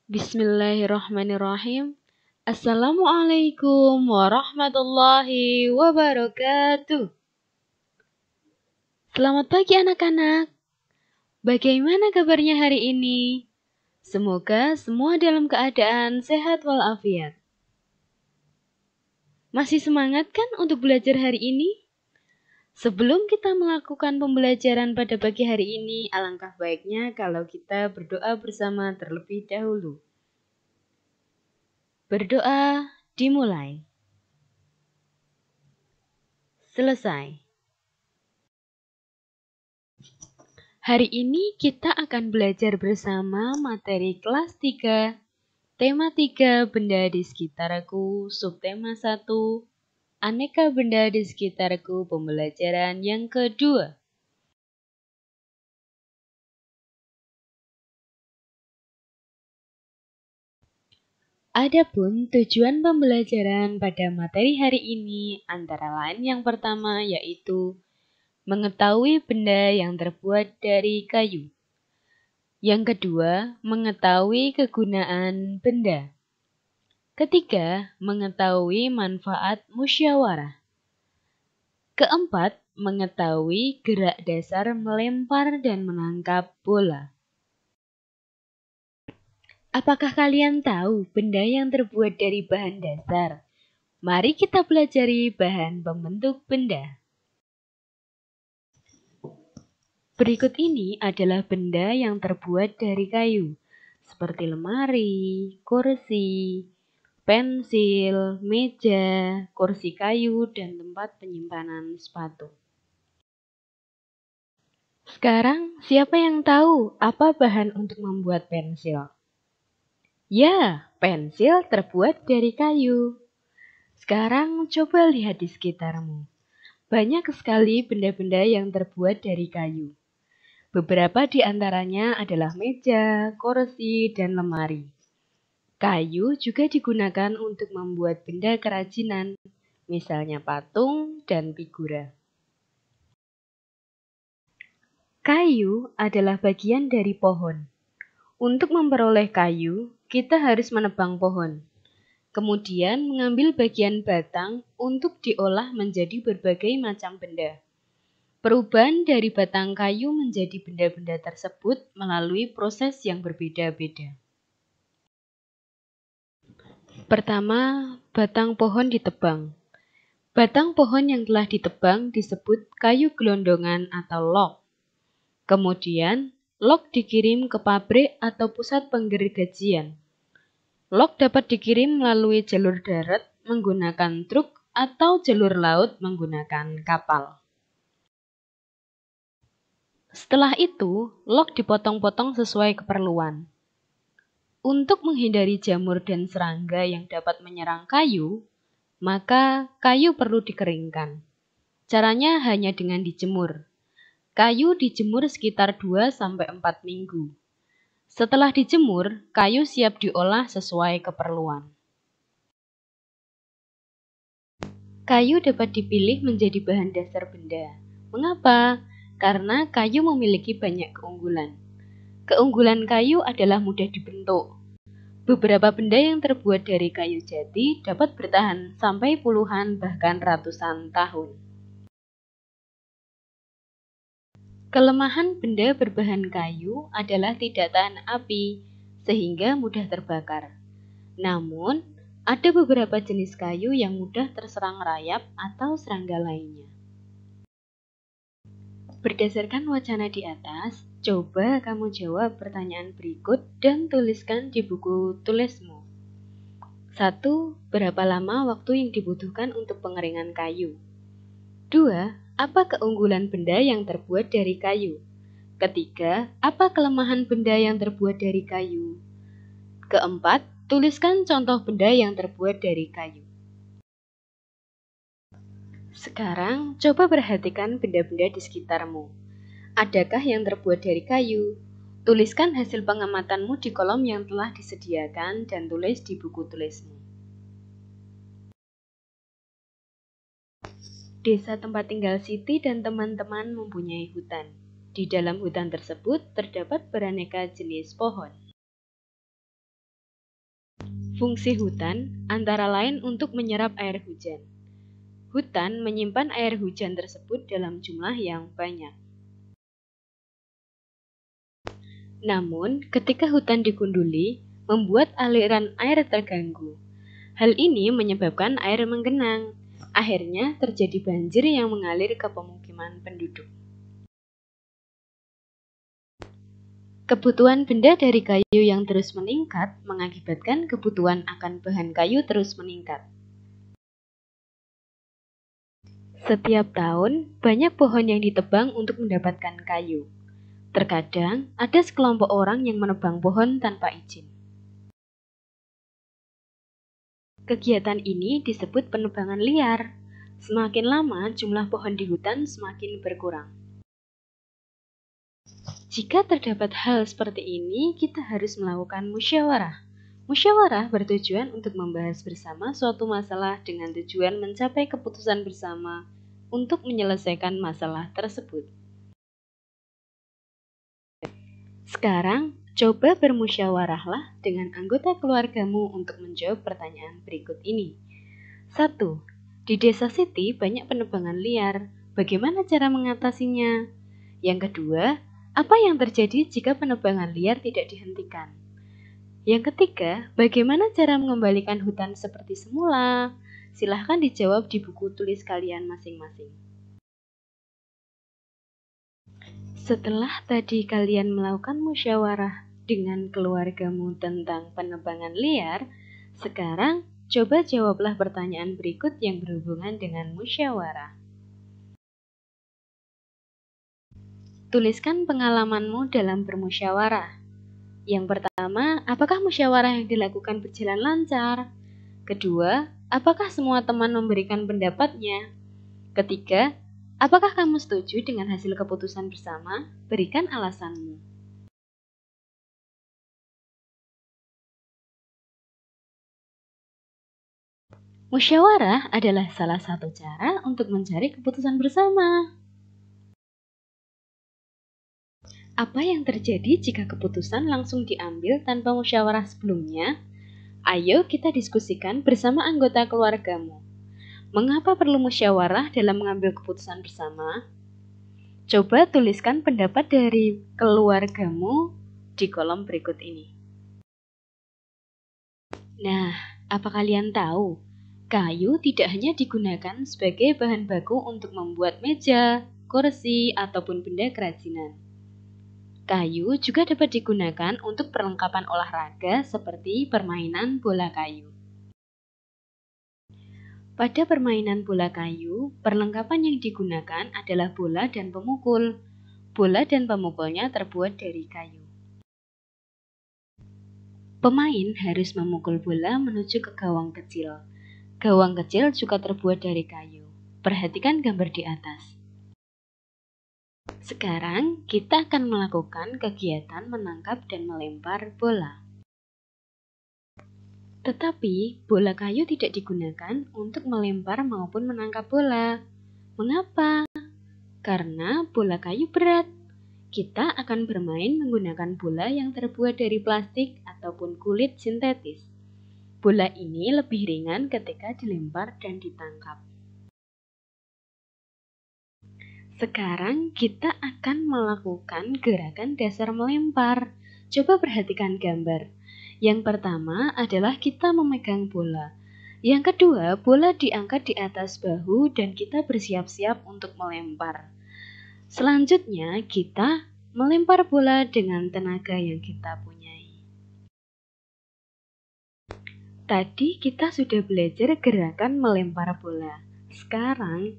Bismillahirrahmanirrahim. Assalamualaikum warahmatullahi wabarakatuh. Selamat pagi anak-anak. Bagaimana kabarnya hari ini? Semoga semua dalam keadaan sehat walafiat. Masih semangat kan untuk belajar hari ini? Sebelum kita melakukan pembelajaran pada pagi hari ini, alangkah baiknya kalau kita berdoa bersama terlebih dahulu. Berdoa dimulai. Selesai. Hari ini kita akan belajar bersama materi kelas 3, tema 3, benda di sekitarku, subtema 1, aneka benda di sekitarku, pembelajaran yang kedua. Adapun tujuan pembelajaran pada materi hari ini antara lain yang pertama yaitu mengetahui benda yang terbuat dari kayu. Yang kedua, mengetahui kegunaan benda. Ketiga, mengetahui manfaat musyawarah. Keempat, mengetahui gerak dasar melempar dan menangkap bola. Apakah kalian tahu benda yang terbuat dari bahan dasar? Mari kita pelajari bahan pembentuk benda. Berikut ini adalah benda yang terbuat dari kayu, seperti lemari, kursi, pensil, meja, kursi kayu, dan tempat penyimpanan sepatu. Sekarang, siapa yang tahu apa bahan untuk membuat pensil? Ya, pensil terbuat dari kayu. Sekarang, coba lihat di sekitarmu. Banyak sekali benda-benda yang terbuat dari kayu. Beberapa di antaranya adalah meja, kursi, dan lemari. Kayu juga digunakan untuk membuat benda kerajinan, misalnya patung dan figura. Kayu adalah bagian dari pohon. Untuk memperoleh kayu, kita harus menebang pohon. Kemudian mengambil bagian batang untuk diolah menjadi berbagai macam benda. Perubahan dari batang kayu menjadi benda-benda tersebut melalui proses yang berbeda-beda. Pertama, batang pohon ditebang. Batang pohon yang telah ditebang disebut kayu gelondongan atau log. Kemudian, log dikirim ke pabrik atau pusat penggergajian. Log dapat dikirim melalui jalur darat menggunakan truk atau jalur laut menggunakan kapal. Setelah itu, log dipotong-potong sesuai keperluan. Untuk menghindari jamur dan serangga yang dapat menyerang kayu, maka kayu perlu dikeringkan. Caranya hanya dengan dijemur. Kayu dijemur sekitar 2-4 minggu. Setelah dijemur, kayu siap diolah sesuai keperluan. Kayu dapat dipilih menjadi bahan dasar benda. Mengapa? Karena kayu memiliki banyak keunggulan. Keunggulan kayu adalah mudah dibentuk. Beberapa benda yang terbuat dari kayu jati dapat bertahan sampai puluhan bahkan ratusan tahun. Kelemahan benda berbahan kayu adalah tidak tahan api, sehingga mudah terbakar. Namun, ada beberapa jenis kayu yang mudah terserang rayap atau serangga lainnya. Berdasarkan wacana di atas, coba kamu jawab pertanyaan berikut dan tuliskan di buku tulismu. 1. Berapa lama waktu yang dibutuhkan untuk pengeringan kayu? 2. Apa keunggulan benda yang terbuat dari kayu? Ketiga, apa kelemahan benda yang terbuat dari kayu? Keempat, tuliskan contoh benda yang terbuat dari kayu. Sekarang, coba perhatikan benda-benda di sekitarmu. Adakah yang terbuat dari kayu? Tuliskan hasil pengamatanmu di kolom yang telah disediakan dan tulis di buku tulismu. Desa tempat tinggal Siti dan teman-teman mempunyai hutan. Di dalam hutan tersebut terdapat beraneka jenis pohon. Fungsi hutan antara lain untuk menyerap air hujan. Hutan menyimpan air hujan tersebut dalam jumlah yang banyak. Namun, ketika hutan digunduli, membuat aliran air terganggu. Hal ini menyebabkan air menggenang. Akhirnya terjadi banjir yang mengalir ke pemukiman penduduk. Kebutuhan benda dari kayu yang terus meningkat mengakibatkan kebutuhan akan bahan kayu terus meningkat. Setiap tahun, banyak pohon yang ditebang untuk mendapatkan kayu. Terkadang, ada sekelompok orang yang menebang pohon tanpa izin. Kegiatan ini disebut penebangan liar. Semakin lama, jumlah pohon di hutan semakin berkurang. Jika terdapat hal seperti ini, kita harus melakukan musyawarah. Musyawarah bertujuan untuk membahas bersama suatu masalah dengan tujuan mencapai keputusan bersama untuk menyelesaikan masalah tersebut. Sekarang, coba bermusyawarahlah dengan anggota keluargamu untuk menjawab pertanyaan berikut ini. 1. Di desa Siti banyak penebangan liar. Bagaimana cara mengatasinya? Yang kedua, apa yang terjadi jika penebangan liar tidak dihentikan? Yang ketiga, bagaimana cara mengembalikan hutan seperti semula? Silahkan dijawab di buku tulis kalian masing-masing. Setelah tadi kalian melakukan musyawarah dengan keluargamu tentang penebangan liar, sekarang coba jawablah pertanyaan berikut yang berhubungan dengan musyawarah. Tuliskan pengalamanmu dalam bermusyawarah. Yang pertama, apakah musyawarah yang dilakukan berjalan lancar? Kedua, apakah semua teman memberikan pendapatnya? Ketiga, apakah kamu setuju dengan hasil keputusan bersama? Berikan alasanmu. Musyawarah adalah salah satu cara untuk mencari keputusan bersama. Apa yang terjadi jika keputusan langsung diambil tanpa musyawarah sebelumnya? Ayo kita diskusikan bersama anggota keluargamu. Mengapa perlu musyawarah dalam mengambil keputusan bersama? Coba tuliskan pendapat dari keluargamu di kolom berikut ini. Nah, apa kalian tahu? Kayu tidak hanya digunakan sebagai bahan baku untuk membuat meja, kursi, ataupun benda kerajinan. Kayu juga dapat digunakan untuk perlengkapan olahraga seperti permainan bola kayu. Pada permainan bola kayu, perlengkapan yang digunakan adalah bola dan pemukul. Bola dan pemukulnya terbuat dari kayu. Pemain harus memukul bola menuju ke gawang kecil. Gawang kecil juga terbuat dari kayu. Perhatikan gambar di atas. Sekarang, kita akan melakukan kegiatan menangkap dan melempar bola. Tetapi, bola kayu tidak digunakan untuk melempar maupun menangkap bola. Mengapa? Karena bola kayu berat. Kita akan bermain menggunakan bola yang terbuat dari plastik ataupun kulit sintetis. Bola ini lebih ringan ketika dilempar dan ditangkap. Sekarang kita akan melakukan gerakan dasar melempar. Coba perhatikan gambar. Yang pertama adalah kita memegang bola. Yang kedua, bola diangkat di atas bahu dan kita bersiap-siap untuk melempar. Selanjutnya, kita melempar bola dengan tenaga yang kita punyai. Tadi kita sudah belajar gerakan melempar bola. Sekarang,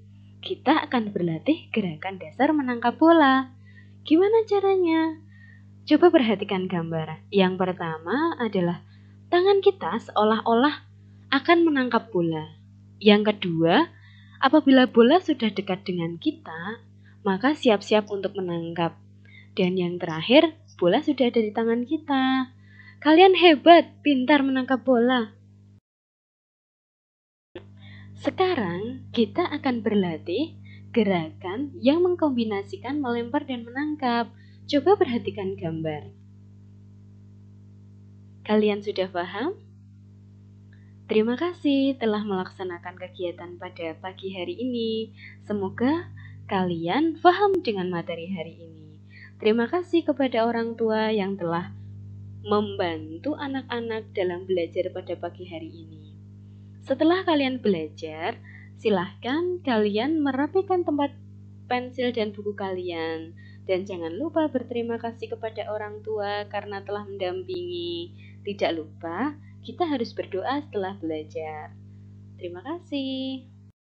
kita akan berlatih gerakan dasar menangkap bola. Gimana caranya? Coba perhatikan gambar. Yang pertama adalah tangan kita seolah-olah akan menangkap bola. Yang kedua, apabila bola sudah dekat dengan kita, maka siap-siap untuk menangkap. Dan yang terakhir, bola sudah ada di tangan kita. Kalian hebat, pintar menangkap bola. Sekarang, kita akan berlatih gerakan yang mengkombinasikan melempar dan menangkap. Coba perhatikan gambar. Kalian sudah paham? Terima kasih telah melaksanakan kegiatan pada pagi hari ini. Semoga kalian paham dengan materi hari ini. Terima kasih kepada orang tua yang telah membantu anak-anak dalam belajar pada pagi hari ini. Setelah kalian belajar, silahkan kalian merapikan tempat pensil dan buku kalian. Dan jangan lupa berterima kasih kepada orang tua karena telah mendampingi. Tidak lupa, kita harus berdoa setelah belajar. Terima kasih.